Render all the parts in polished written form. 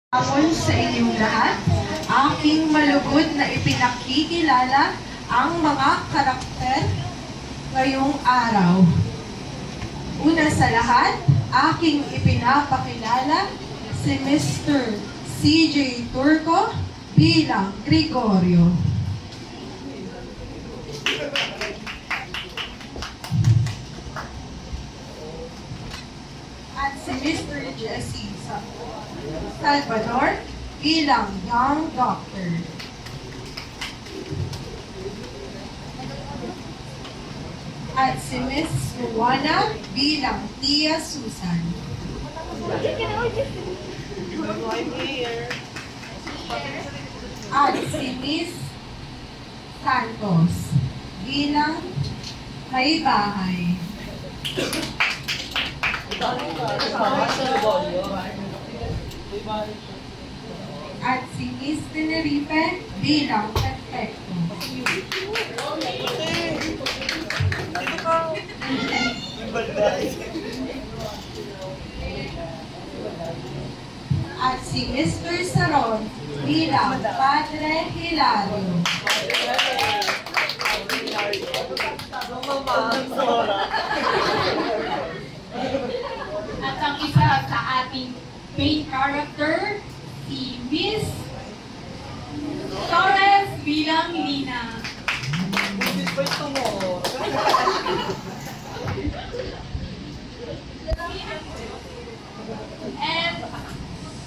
Hamon sa inyong lahat, aking malugod na ipinakikilala ang mga karakter ngayong araw. Una sa lahat, aking ipinapakilala si Mr. CJ Turco bilang Gregorio. At si Mr. Jesse Salvador bilang Young Doctor. At si Miss Juana bilang Tia Susan. At si Miss Santos bilang may bahay. At si Miss Tenerife bilang perfecto. At si Mr. Saron bilang Padre Hilario. At ang isa sa ating main character, si Miss Torres bilang Lina. And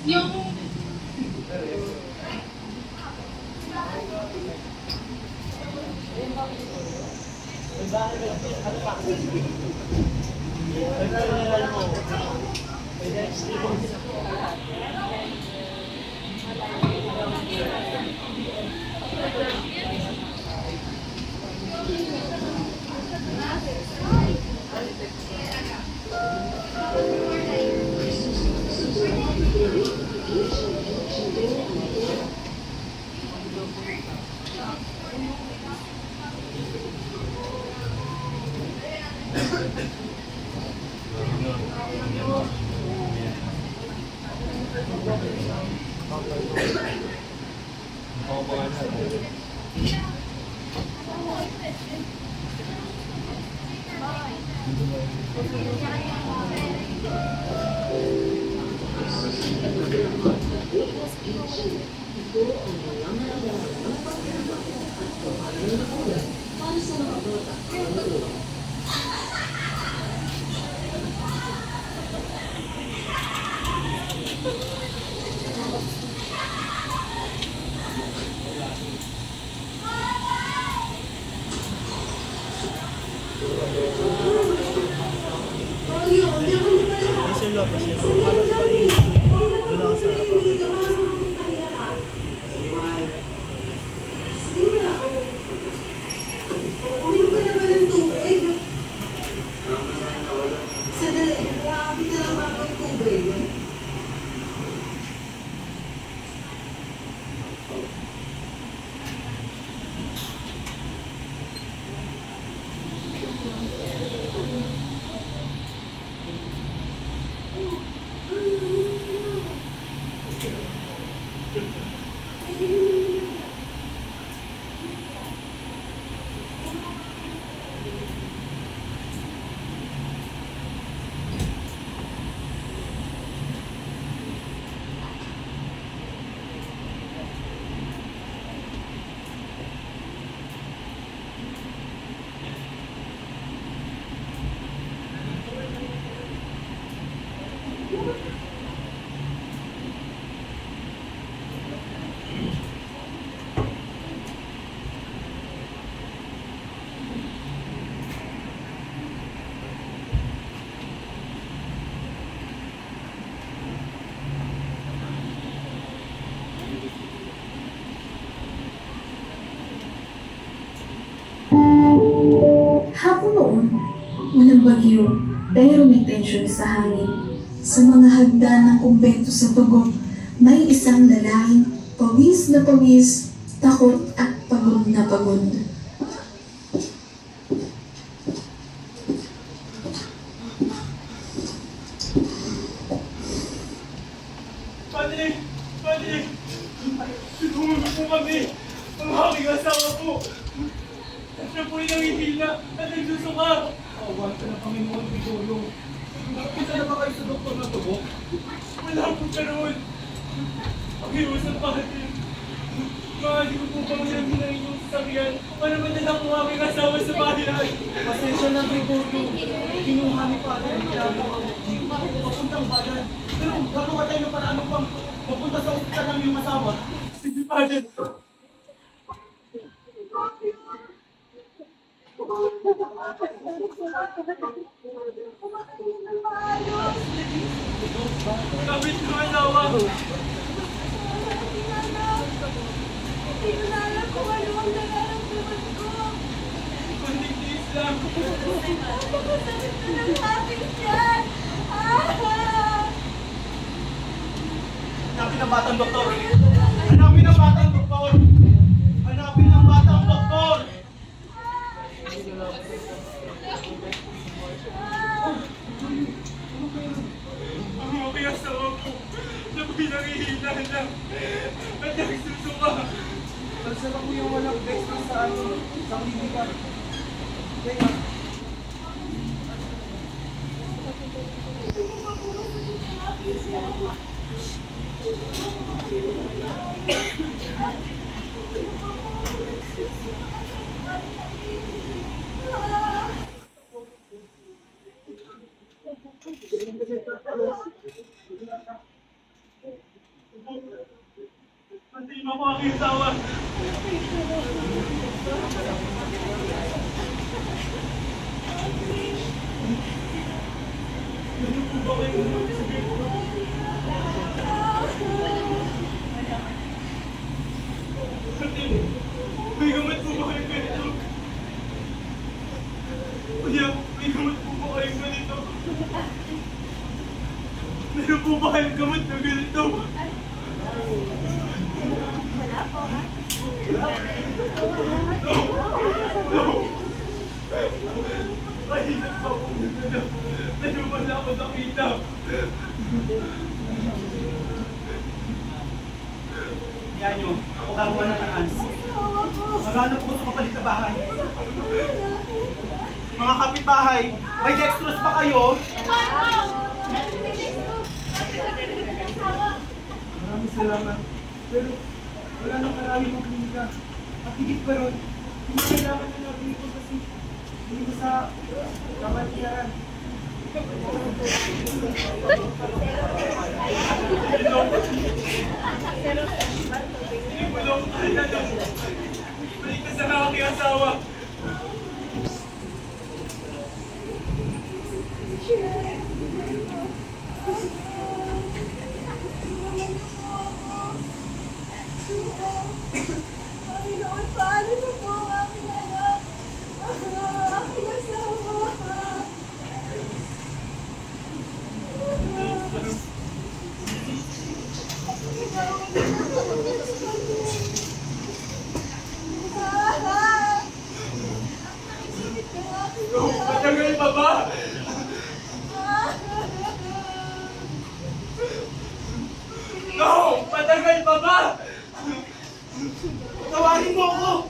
yung hapon noon, walang bagyo, pero may tensyon sa hangin. Sa mga hagdan ng kumbento sa Tugon, may isang lalaking pawis na pawis, takot at pagod na pagod. Padre! Bali, tulungan po kami. Ang aking asawa po. Siya po ay nangihina at nagsusuka. Awan ka ng Panginoon, Gregorio. Nakita na ba kayo sa doktor na tubo? Wala po siya roon. Pakiusap pa natin. Maaari ko po bang namin ang inyong sasakyan para madala ko aking asawa sa bahay. Pasensya na, Gregorio. Kinuha ni Father Tiago ang jeep papuntang bayan. Pero gagawa tayo ng paraan upang mapunta sa ospital ng iyong asawa. Sige, Father. Kapit ko asawa. Hindi ko na alam kung ano ang nararamdaman ko. Kunting tiis lang. Napakasakit na ng aking tiyan. Hanapin ang batang doktor. Hanapin ang batang doktor. Hanapin ang batang doktor. Ang aking asawa po. Na po'y nangihina lang. At nagsusuka. Pagsala po yung walang dextro sa klinika. Kaya, pantiin mo ang aking asawa. Ano po ba kayo sabihin ko? Pantiin, may gamot po ba kayo ganito? Kuya, may gamot po ba kayo ganito? Meron po ba kayong gamot na ganito? Wala po, ha? No! Mahirap pa po na. Pero wala ako nakita. Yan nyo, ako gagawa ng taas. Maghanap po sa kapalit na bahay. Mga kapitbahay, may dextrose pa kayo? Maraming salamat. Pero wala nang marami ng klinika. At higit pa ron, hindi kailangan na natin ito kasi hindi sa kamatiyaran. Balik ka sa aking asawa. Panginoon, paano na po ang aking anak? Aking asawa. Matagal pa ba? No! Matagal pa ba? Tawarin mo ako!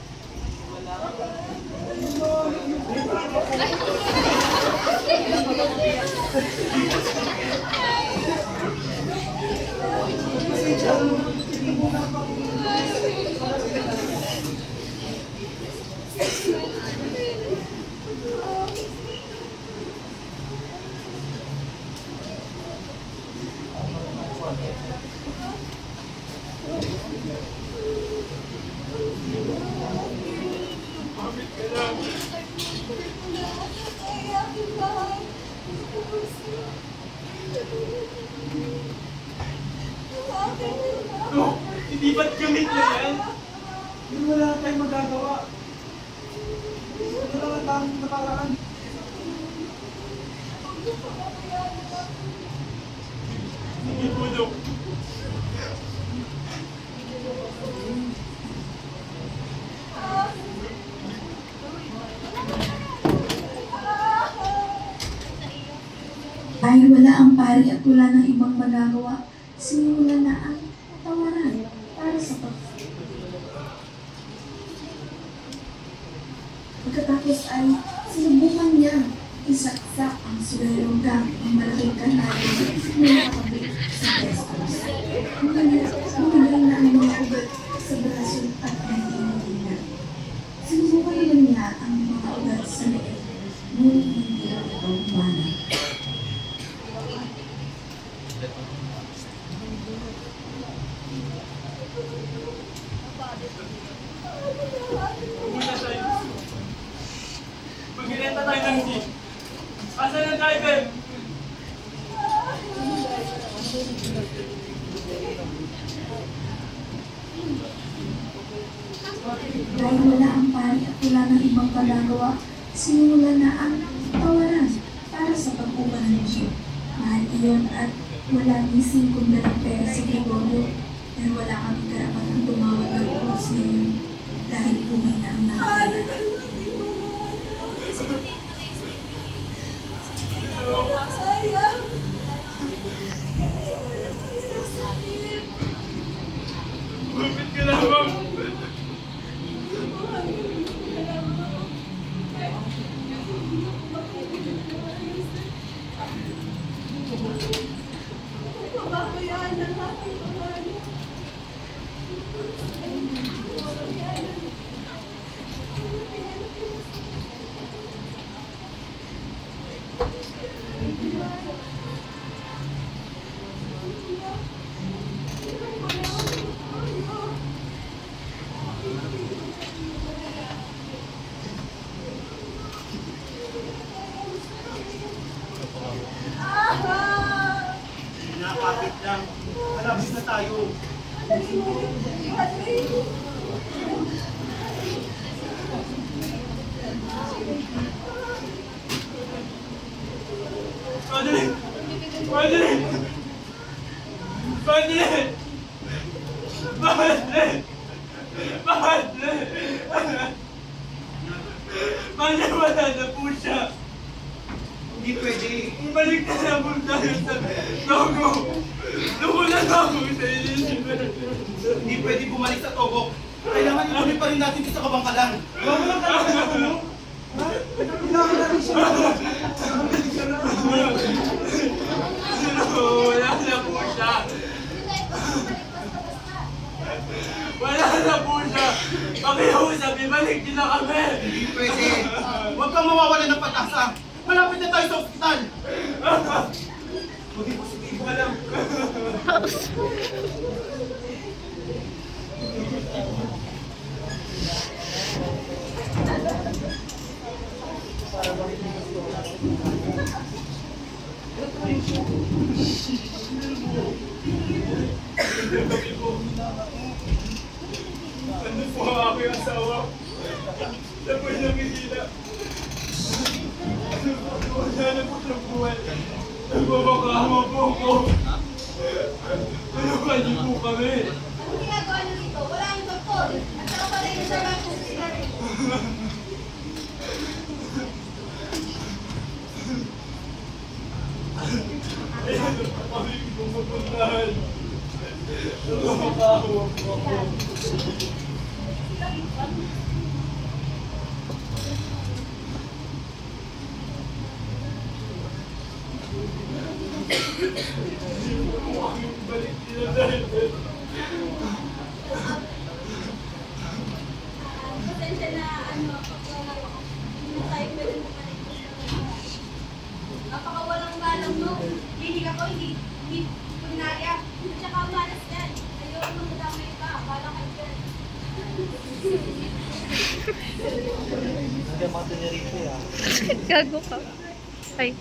No! Hindi ba't gamit na yan? Pero wala tayong magagawa. Wala lang tayong nakaraan. Sige po, Dok. Dahil wala ang pari at wala ng ibang magagawa, sinimulan na ang tawanan. Bumigay na ang mga ugat sa braso at hindi. Sinubukan naman niya ang mga ugat sa leeg, ngunit hindi raw ito umana. Pumunta tayo. Mag-irenta tayo ng jeep. Asan ang driver? Dahil wala ang pari at wala ng ibang pagagawa, sinimula na ang tawaran para sa pagkuha ng jeep. Mahal iyon at wala ni 5 dalang pera si Gregorio, pero wala kami karapatang tumawag ng oras ngayon dahil buhay na ang nakakala. Sayang. Bakit ka lamang? Pabayaan ng aking mahal. Nakakapit lang. Malapit na tayo. Madeline! Madeline! Madeline! Madeline! Madeline! Madeline, wala na po siya. Hindi pwede. Balik na lang po tayo sa Togo. Nawala na ako sa inyo. Hindi pwede bumalik sa Togo. Kailangan inulit pa rin natin sa Kabangkalan. Wala ka lang ano? Kailangan natin siya. Wala na po siya. Wala na po siya. Pakiusap, ibalik niyo na kami. Hindi pwede. Huwag kang mawawala ng pag-asa. Malapit na tayo sa ospital. Maging positibo ka lang. Ano po ang aking asawa? Siya po'y nangihina. Wala na po siyang buhay. Nagbabakama po ako. Tulungan niyo po kami. Ang ginagawa niyo dito, wala yung doktor. At saka pala yung sarang hospital. Ayan na po kami pupuntahan. Nagbabakama po ako. Balik nila dahil Pasensya na ano, hindi na tayo pwede bumalik. Napakawalang galang no. Hinig ako, hindi kulinarya. At saka malas yan. Ayaw mo madamay ka. Akala ka dyan. Gago ka. Ay.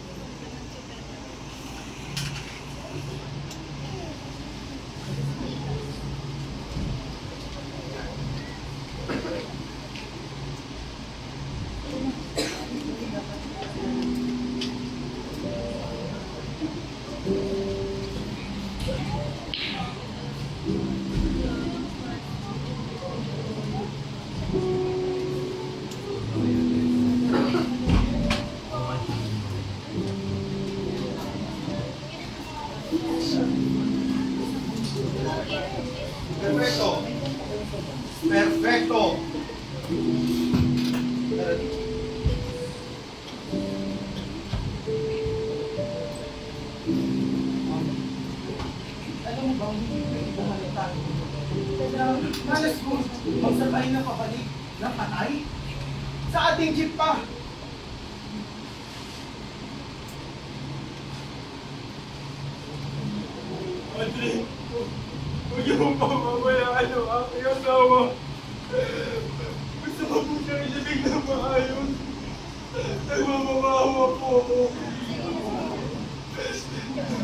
Perfecto. Perfecto. Alam mo ba, hindi pwede Malas ko, magsabay na pabalik ng patay? Sa ating jeep pa! Andre, huwag niyo mong pamamayaan ang aking asawa. Gusto ko po siyang ilibig na maayos. Nagmamamahawa po ako.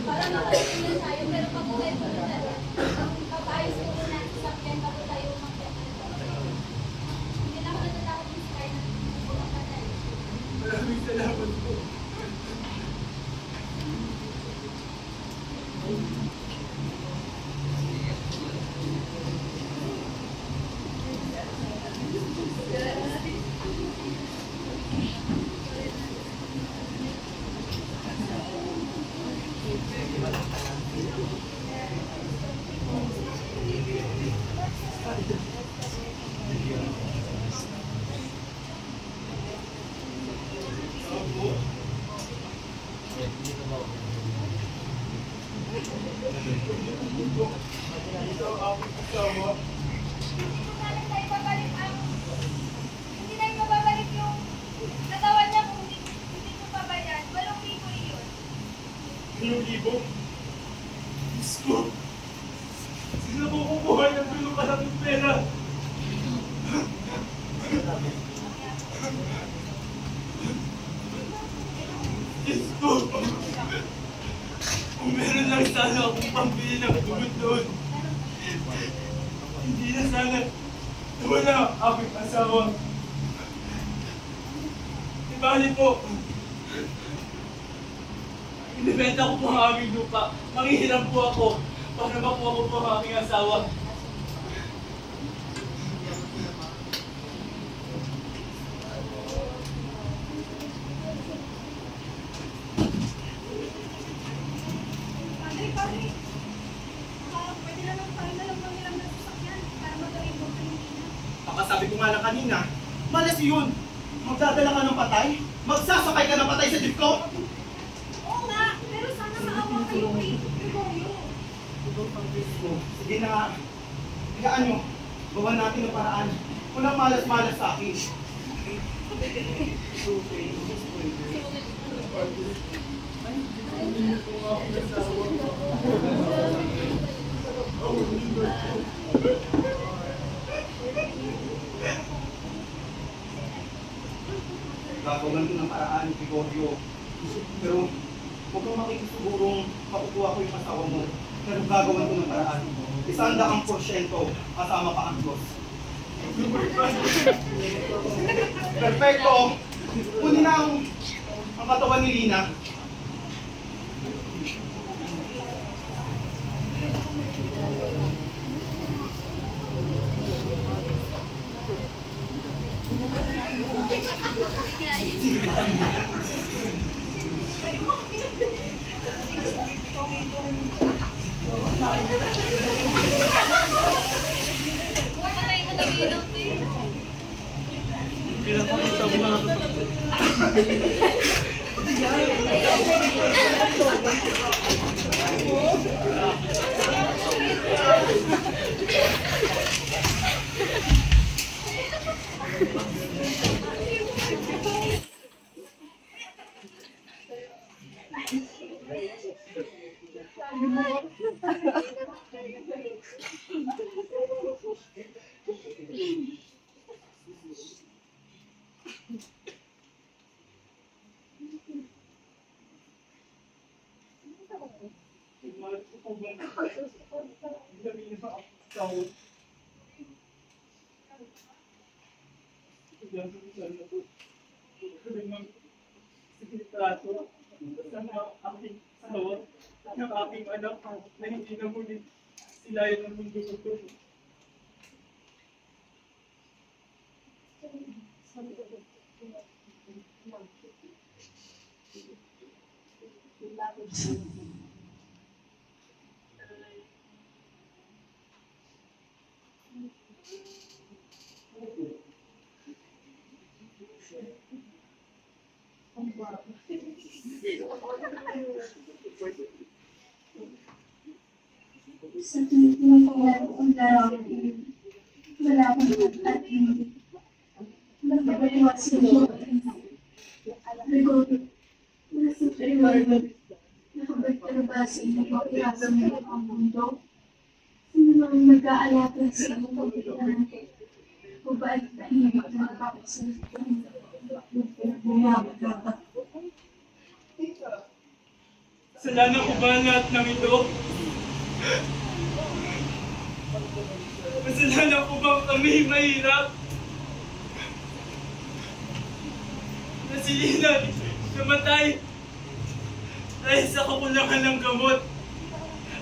Para makalimutan tayo, pero pag tayo papayos ko muna sa sakyan bago tayo magkakaroon. Hindi na ako natatakot yung sky na pulang patay. Maraming salamat po. Hindi na yung mababalik yung katawan niya kung hindi ko pa ba yan. 8,000 iyon. 1,000? Diyos ko! Sino ko kukuha ng gulong kalaking pera? Diyos ko! Kung meron lang sana akong pambili ng gamot doon, hindi na sana nawala ang aking asawa. Ibalik po! Inibenta ko po ang aming lupa. Manghihiram po ako para makuha ko po ang aking asawa. Padre. Pwede naman tayo na lang manghiram ng sasakyan para magawin mo kanina. Baka sabi ko nga lang kanina, malas yun! Magdadala ka ng patay? Magsasakay ka ng patay sa jeep ko? Oo nga, pero sana maawa kayo kay Gregorio. Sige na nga. Higaan nyo. Gawan natin ng paraan. Walang malas-malas sa akin. Gagawan ko ng paraan, Gregorio. Pero huwag kang makikisigurong makukuha ko yung asawa mo. Pero gagawan ko ng paraan. 100% kasama pa ang Diyos. Perfecto! Kunin na ang katawan ni Lina. Ng aking anak na hindi na muli silayan ng mundo ito. Sa tuwing pinapangalaman ang larawan at hindi. Nagpapaliwasin mo. Gregorio, nasa Gregorio, nakabalik ka na ba sa inyong pag-irasa ng ang mundo? Sino naman nag-aalaga sa iyong pag-irasa? O ba ay tahimik na nakapagsalita? Bumabag ka ba? Kasalanan ko ba ang lahat ng ito? Kasalanan ko bang kami mahirap? Na si Lina namatay dahil sa kakulangan ng gamot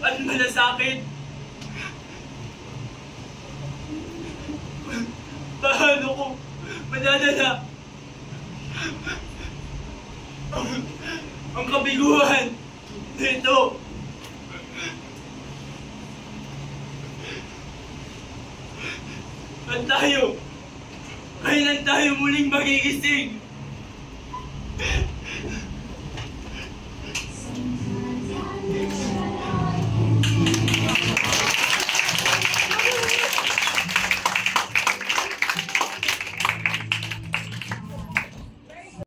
at malasakit. Paano ko madadala ang kabiguan nito? At tayo, kailan tayo muling magigising?